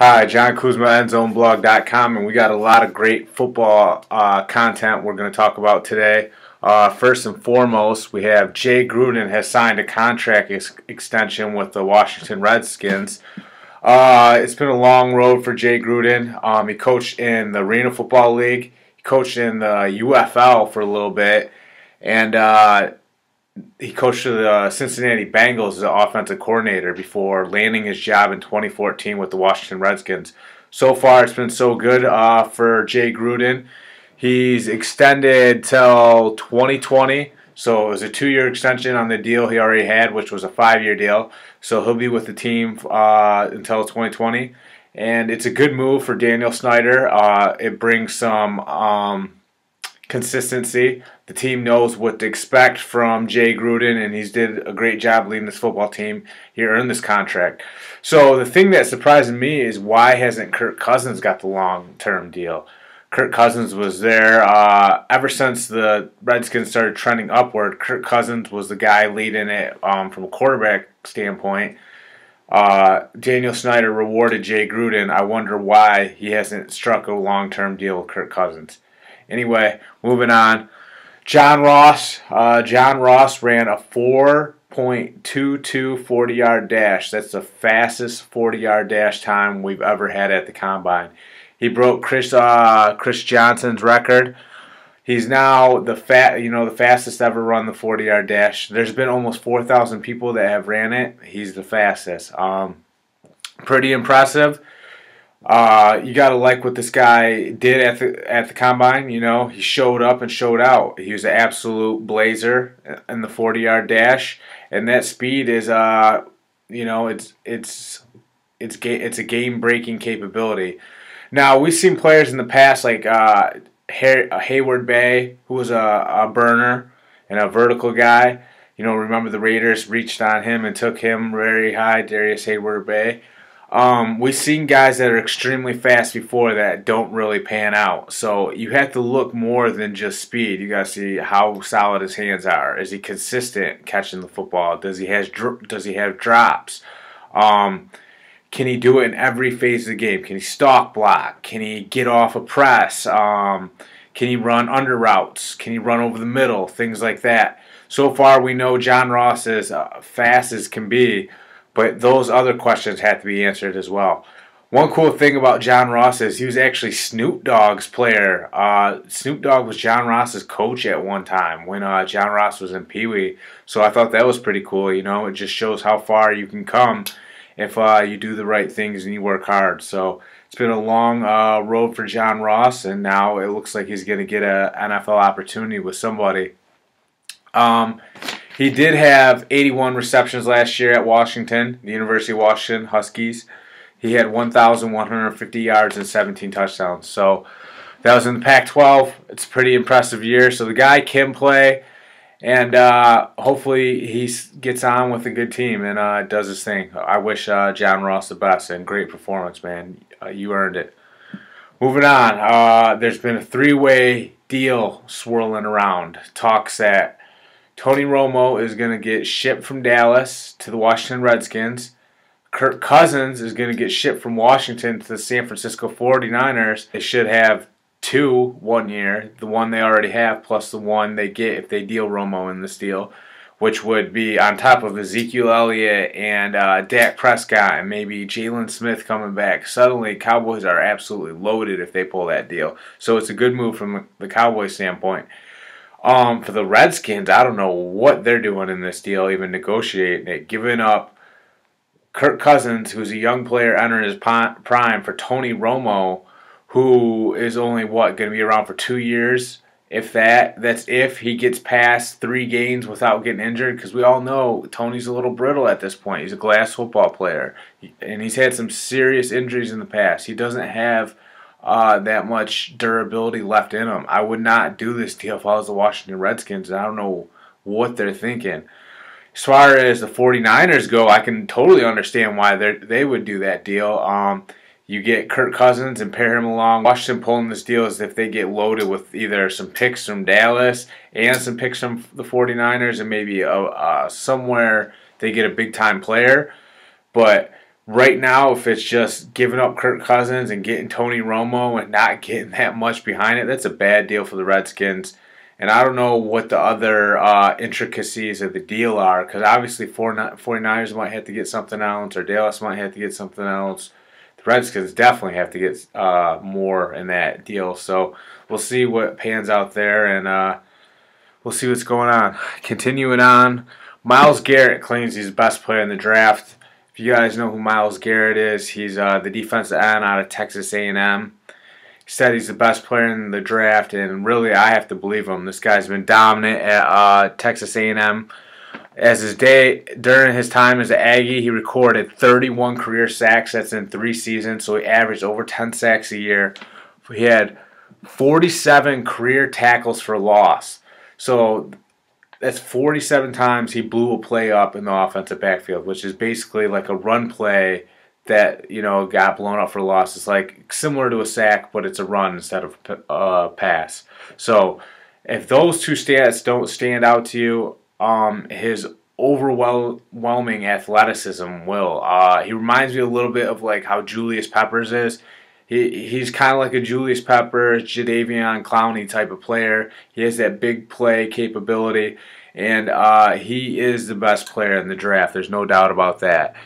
Hi, John Kuzma, EndZoneBlog.com, and we got a lot of great football content we're going to talk about today. First and foremost, we have Jay Gruden has signed a contract extension with the Washington Redskins. It's been a long road for Jay Gruden. He coached in the Arena Football League. He coached in the UFL for a little bit, and he coached the Cincinnati Bengals as an offensive coordinator before landing his job in 2014 with the Washington Redskins. So far, it's been so good for Jay Gruden. He's extended till 2020, so it was a 2-year extension on the deal he already had, which was a 5-year deal. So he'll be with the team until 2020, and it's a good move for Daniel Snyder. It brings some consistency. The team knows what to expect from Jay Gruden, and he's did a great job leading this football team. He earned this contract. So the thing that surprised me is why hasn't Kirk Cousins got the long-term deal? Kirk Cousins was there ever since the Redskins started trending upward. Kirk Cousins was the guy leading it from a quarterback standpoint. Daniel Snyder rewarded Jay Gruden. I wonder why he hasn't struck a long-term deal with Kirk Cousins. Anyway, moving on. John Ross ran a 4.22 40-yard dash. That's the fastest 40-yard dash time we've ever had at the combine. He broke Chris Johnson's record. He's now the fastest ever run the 40-yard dash. There's been almost 4,000 people that have ran it. He's the fastest. Pretty impressive. You gotta like what this guy did at the combine. You know, he showed up and showed out. He was an absolute blazer in the 40-yard dash, and that speed is it's a game-breaking capability. Now we've seen players in the past like Hayward Bay, who was a burner and a vertical guy. You know, remember the Raiders reached on him and took him very high, Darius Hayward Bay. We've seen guys that are extremely fast before that don't really pan out. So you have to look more than just speed. You got to see how solid his hands are. Is he consistent catching the football? Does he have drops? Can he do it in every phase of the game? Can he stalk block? Can he get off a press? Can he run under routes? Can he run over the middle? Things like that. So far, we know John Ross is fast as can be. But those other questions have to be answered as well. One cool thing about John Ross is he was actually Snoop Dogg's player. Snoop Dogg was John Ross's coach at one time when John Ross was in Pee Wee. So I thought that was pretty cool. You know, it just shows how far you can come if you do the right things and you work hard. So it's been a long road for John Ross, and now it looks like he's going to get an NFL opportunity with somebody. He did have 81 receptions last year at Washington, the University of Washington Huskies. He had 1,150 yards and 17 touchdowns. So that was in the Pac-12. It's a pretty impressive year. So the guy can play, and hopefully he gets on with a good team and does his thing. I wish John Ross the best, and great performance, man. You earned it. Moving on, there's been a 3-way deal swirling around. Talks that Tony Romo is going to get shipped from Dallas to the Washington Redskins. Kirk Cousins is going to get shipped from Washington to the San Francisco 49ers. They should have 2 1 year, the one they already have, plus the one they get if they deal Romo in this deal, which would be on top of Ezekiel Elliott and Dak Prescott and maybe Jalen Smith coming back. Suddenly, Cowboys are absolutely loaded if they pull that deal. So it's a good move from the Cowboys standpoint. For the Redskins, I don't know what they're doing in this deal, even negotiating it. Giving up Kirk Cousins, who's a young player entering his prime, for Tony Romo, who is only, going to be around for 2 years, if that. That's if he gets past 3 games without getting injured, because we all know Tony's a little brittle at this point. He's a glass football player, and he's had some serious injuries in the past. He doesn't have that much durability left in them. I would not do this deal if I was the Washington Redskins, and I don't know what they're thinking. As far as the 49ers go, I can totally understand why they would do that deal. You get Kirk Cousins and pair him along. Washington pulling this deal is if they get loaded with either some picks from Dallas and some picks from the 49ers, and maybe somewhere they get a big-time player. But Right now, if it's just giving up Kirk Cousins and getting Tony Romo and not getting that much behind it, that's a bad deal for the Redskins. And I don't know what the other intricacies of the deal are, because obviously 49ers might have to get something else, or Dallas might have to get something else. The Redskins definitely have to get more in that deal. So we'll see what pans out there, and we'll see what's going on. Continuing on, Myles Garrett claims he's the best player in the draft. If you guys know who Myles Garrett is, he's the defensive end out of Texas A&M. He said he's the best player in the draft, and really, I have to believe him. This guy's been dominant at Texas A&M. During his time as an Aggie, he recorded 31 career sacks. That's in 3 seasons, so he averaged over 10 sacks a year. He had 47 career tackles for loss. So that's 47 times he blew a play up in the offensive backfield, which is basically like a run play that got blown up for loss. It's like similar to a sack, but it's a run instead of a pass. So if those two stats don't stand out to you, his overwhelming athleticism will. He reminds me a little bit of like how Julius Peppers is. He's kind of like a Julius Peppers, Jadeveon Clowney type of player. He has that big play capability, and he is the best player in the draft. There's no doubt about that.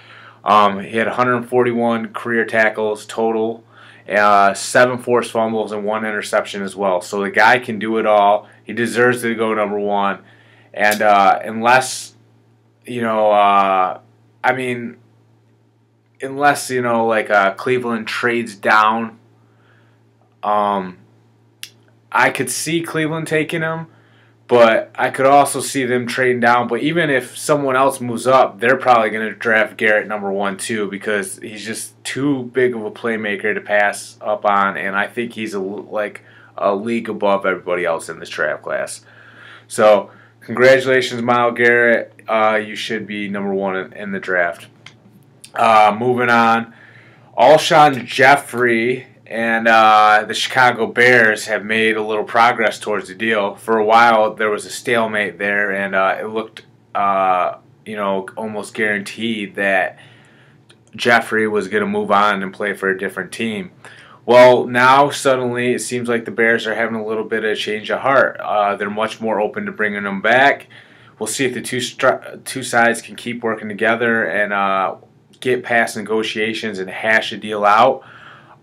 He had 141 career tackles total, 7 forced fumbles, and 1 interception as well. So the guy can do it all. He deserves to go number 1. And unless, Cleveland trades down, I could see Cleveland taking him, but I could also see them trading down. But even if someone else moves up, they're probably going to draft Garrett number 1 too, because he's just too big of a playmaker to pass up on, and I think he's a league above everybody else in this draft class. So congratulations, Myles Garrett. You should be number 1 in the draft. Moving on, Alshon Jeffrey and the Chicago Bears have made a little progress towards the deal. For a while, there was a stalemate there, and it looked, almost guaranteed that Jeffrey was going to move on and play for a different team. Well, now suddenly it seems like the Bears are having a little bit of a change of heart. They're much more open to bringing him back. We'll see if the two sides can keep working together and get past negotiations and hash a deal out.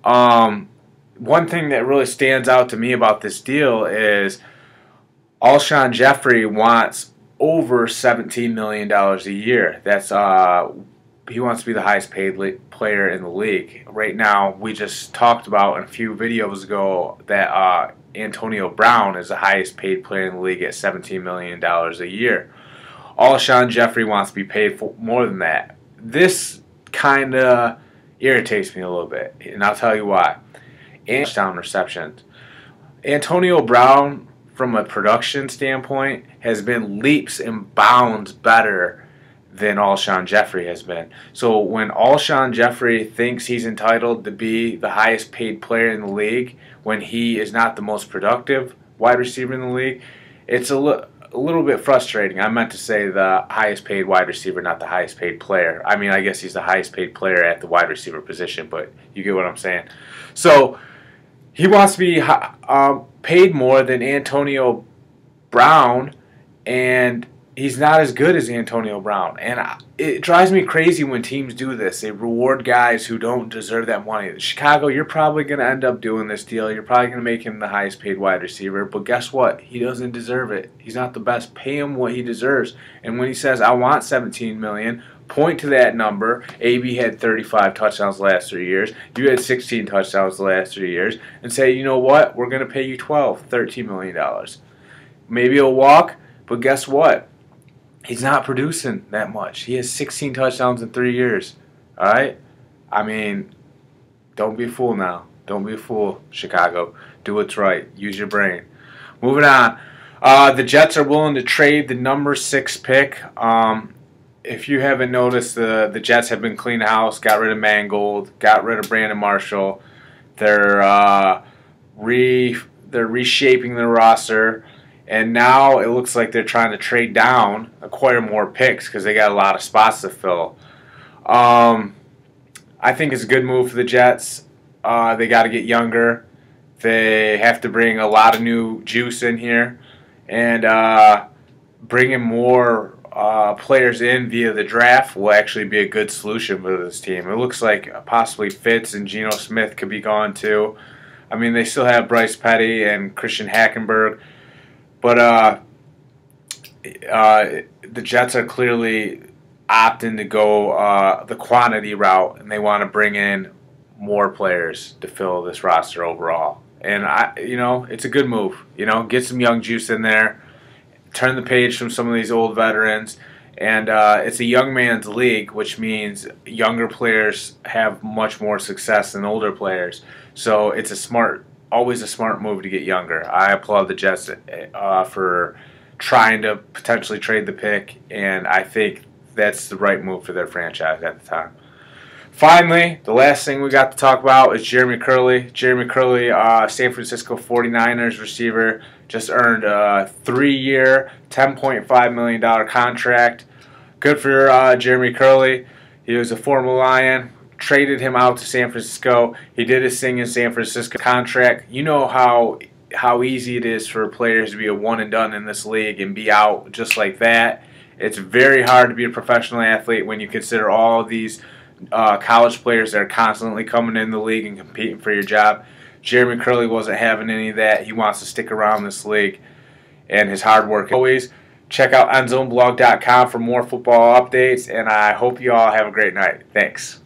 One thing that really stands out to me about this deal is Alshon Jeffrey wants over $17 million a year. That's he wants to be the highest paid player in the league. Right now, we just talked about a few videos ago that Antonio Brown is the highest paid player in the league at $17 million a year. Alshon Jeffrey wants to be paid more than that. This kind of irritates me a little bit, and I'll tell you why. And touchdown receptions. Antonio Brown, from a production standpoint, has been leaps and bounds better than Alshon Jeffrey has been. So when Alshon Jeffrey thinks he's entitled to be the highest paid player in the league when he is not the most productive wide receiver in the league, it's a little bit frustrating. I meant to say the highest paid wide receiver, not the highest paid player. I mean, I guess he's the highest paid player at the wide receiver position, but you get what I'm saying. So he wants to be paid more than Antonio Brown, and he's not as good as Antonio Brown. And it drives me crazy when teams do this. They reward guys who don't deserve that money. Chicago, you're probably going to end up doing this deal. You're probably going to make him the highest paid wide receiver. But guess what? He doesn't deserve it. He's not the best. Pay him what he deserves. And when he says, I want $17 million, point to that number. AB had 35 touchdowns the last 3 years. You had 16 touchdowns the last 3 years. And say, you know what? We're going to pay you $13 million. Maybe he'll walk, but guess what? He's not producing that much. He has 16 touchdowns in 3 years. All right? I mean, don't be a fool now. Don't be a fool, Chicago. Do what's right. Use your brain. Moving on. The Jets are willing to trade the number 6 pick. If you haven't noticed, the Jets have been clean house, got rid of Mangold, got rid of Brandon Marshall. They're reshaping their roster. And now it looks like they're trying to trade down, acquire more picks because they got a lot of spots to fill. I think it's a good move for the Jets. They got to get younger. They have to bring a lot of new juice in here, and bringing more players in via the draft will actually be a good solution for this team. It looks like possibly Fitz and Geno Smith could be gone too. I mean, they still have Bryce Petty and Christian Hackenberg, but the Jets are clearly opting to go the quantity route, and they want to bring in more players to fill this roster overall. And it's a good move. Get some young juice in there, turn the page from some of these old veterans, and it's a young man's league, which means younger players have much more success than older players. So it's always a smart move to get younger. I applaud the Jets for trying to potentially trade the pick, and I think that's the right move for their franchise at the time. Finally, the last thing we got to talk about is Jeremy Curley. Jeremy Curley, San Francisco 49ers receiver, just earned a 3-year, $10.5 million contract. Good for Jeremy Curley. He was a former Lion. Traded him out to San Francisco. He did his thing in San Francisco contract. You know how easy it is for players to be a one and done in this league and be out just like that. It's very hard to be a professional athlete when you consider all of these college players that are constantly coming in the league and competing for your job. Jeremy Curley wasn't having any of that. He wants to stick around this league, and his hard work. Always check out endzoneblog.com for more football updates, and I hope you all have a great night. Thanks.